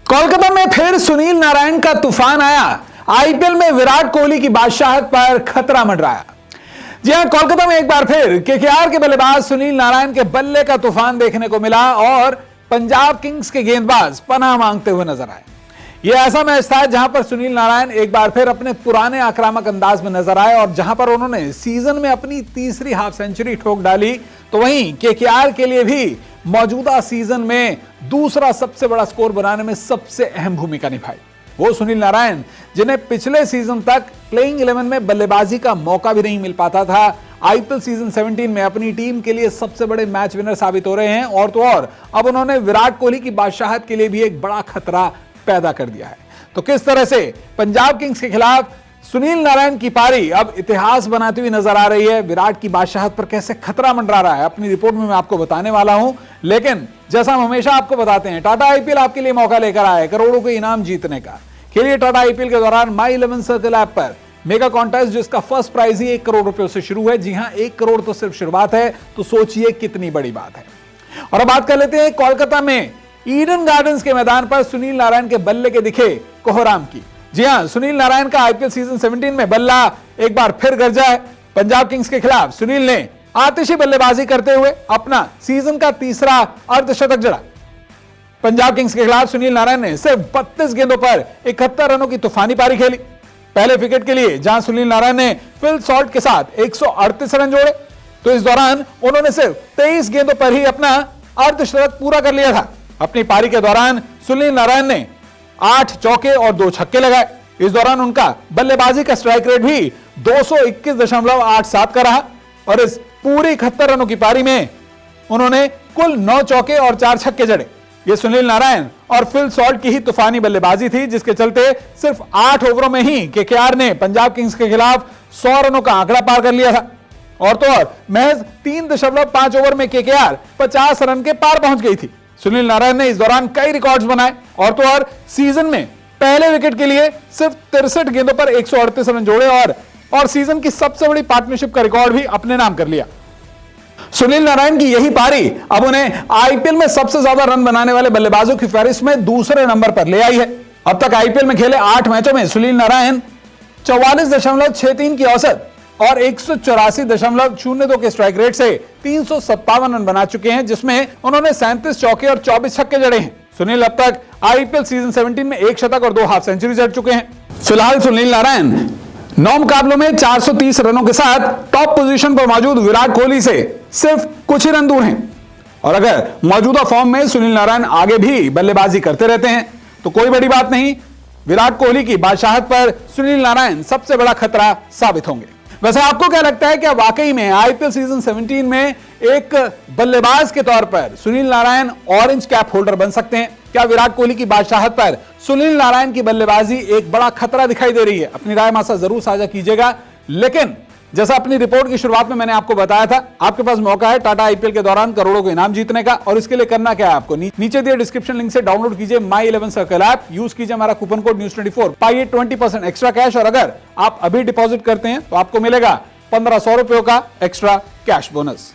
कोलकाता में फिर सुनील नारायण का तूफान आया। आईपीएल में विराट कोहली की बादशाहत पर खतरा मंडराया। जी हां, कोलकाता में एक बार फिर केकेआर के बल्लेबाज सुनील नारायण के बल्ले का तूफान देखने को मिला और पंजाब किंग्स के गेंदबाज पनाह मांगते हुए नजर आए। यह ऐसा मैच था जहां पर सुनील नारायण एक बार फिर अपने पुराने आक्रामक अंदाज में नजर आए और जहां पर उन्होंने सीजन में अपनी तीसरी हाफ सेंचुरी ठोक डाली, तो वहीं केकेआर के लिए भी मौजूदा सीजन में दूसरा सबसे बड़ा स्कोर बनाने में सबसे अहम भूमिका निभाई। वो सुनील नारायण जिन्हें पिछले सीजन तक प्लेइंग 11 में बल्लेबाजी का मौका भी नहीं मिल पाता था, आईपीएल सीजन 17 में अपनी टीम के लिए सबसे बड़े मैच विनर साबित हो रहे हैं और तो और अब उन्होंने विराट कोहली की बादशाहत के लिए भी एक बड़ा खतरा पैदा कर दिया है। तो किस तरह से पंजाब किंग्स के खिलाफ सुनील नारायण की पारी अब इतिहास बनाती हुई नजर आ रही है, विराट की बादशाहत पर कैसे खतरा मंडरा रहा है, अपनी रिपोर्ट में मैं आपको बताने वाला हूं। लेकिन जैसा हम हमेशा आपको बताते हैं, टाटा आईपीएल आपके लिए मौका लेकर आए करोड़ों के इनाम जीतने का। खेलिए टाटा आईपीएल के दौरान माई 11 सर्कल ऐप पर मेगा कॉन्टेस्ट, जिसका फर्स्ट प्राइज ही 1 करोड़ रुपए से शुरू है। जी हां, 1 करोड़ तो सिर्फ शुरुआत है, तो सोचिए कितनी बड़ी बात है। और अब बात कर लेते हैं कोलकाता में ईडन गार्डन्स के मैदान पर सुनील नारायण के बल्ले के दिखे कोहराम की। जी हां, सुनील नारायण का आईपीएल सीजन 17 में बल्ला एक बार फिर गरजा है। पंजाब किंग्स के खिलाफ सुनील ने आतिशी बल्लेबाजी करते हुए अपना सीजन का तीसरा अर्धशतक जड़ा। पंजाब किंग्स के खिलाफ सुनील नारायण ने सिर्फ 32 गेंदों पर 71 रनों की तूफानी पारी खेली। पहले विकेट के लिए जहां सुनील नारायण ने फिल सॉल्ट के साथ 138 रन जोड़े, तो इस दौरान उन्होंने सिर्फ 23 गेंदों पर ही अपना अर्धशतक पूरा कर लिया था। अपनी पारी के दौरान सुनील नारायण ने 8 चौके और 2 छक्के लगाए। इस दौरान उनका बल्लेबाजी का स्ट्राइक रेट भी 221.87 का रहा और इस पूरी 71 रनों की पारी में उन्होंने कुल 9 चौके और 4 छक्के जड़े। ये सुनील नारायण और फिल सॉल्ट की ही तूफानी बल्लेबाजी थी, जिसके चलते सिर्फ 8 ओवरों में ही केकेआर ने पंजाब किंग्स के खिलाफ 100 रनों का आंकड़ा पार कर लिया था। और तो और महज 3.5 ओवर में केकेआर 50 रन के पार पहुंच गई थी। सुनील नारायण ने इस दौरान कई रिकॉर्ड्स बनाए और तो और सीजन में पहले विकेट के लिए सिर्फ 63 गेंदों पर 138 रन जोड़े और सीजन की सबसे बड़ी पार्टनरशिप का रिकॉर्ड भी अपने नाम कर लिया। सुनील नारायण की यही पारी अब उन्हें आईपीएल में सबसे ज्यादा रन बनाने वाले बल्लेबाजों की फहरिस्त में दूसरे नंबर पर ले आई है। अब तक आईपीएल में खेले 8 मैचों में सुनील नारायण 44.63 की औसत और 184.02 के स्ट्राइक रेट से 357 रन बना चुके हैं, जिसमें उन्होंने 37 चौके और 24 छक्के जड़े हैं। सुनील अब तक आईपीएल सीजन 17 में 1 शतक और 2 हाफ सेंचुरी जड़ चुके हैं। फिलहाल सुनील नारायण 9 मुकाबलों में 430 रनों के साथ टॉप पोजीशन पर मौजूद विराट कोहली से सिर्फ कुछ ही रन दूर हैं। और अगर मौजूदा फॉर्म में सुनील नारायण आगे भी बल्लेबाजी करते रहते हैं तो कोई बड़ी बात नहीं, विराट कोहली की बादशाहत पर सुनील नारायण सबसे बड़ा खतरा साबित होंगे। वैसे आपको क्या लगता है, क्या वाकई में आईपीएल सीजन 17 में एक बल्लेबाज के तौर पर Sunil Narayan orange cap holder बन सकते हैं? क्या विराट कोहली की बादशाहत पर सुनील नारायण की बल्लेबाजी एक बड़ा खतरा दिखाई दे रही है? अपनी राय हमारे साथ जरूर साझा कीजिएगा। लेकिन जैसा अपनी रिपोर्ट की शुरुआत में मैंने आपको बताया था, आपके पास मौका है टाटा आईपीएल के दौरान करोड़ों को इनाम जीतने का। और इसके लिए करना क्या है, आपको नीचे दिए डिस्क्रिप्शन लिंक से डाउनलोड कीजिए माई 11 सर्कल ऐप, यूज कीजिए हमारा कूपन कोड News24, पाइए 20% एक्स्ट्रा कैश। और अगर आप अभी डिपॉजिट करते हैं तो आपको मिलेगा 1500 रुपयों का एक्स्ट्रा कैश बोनस।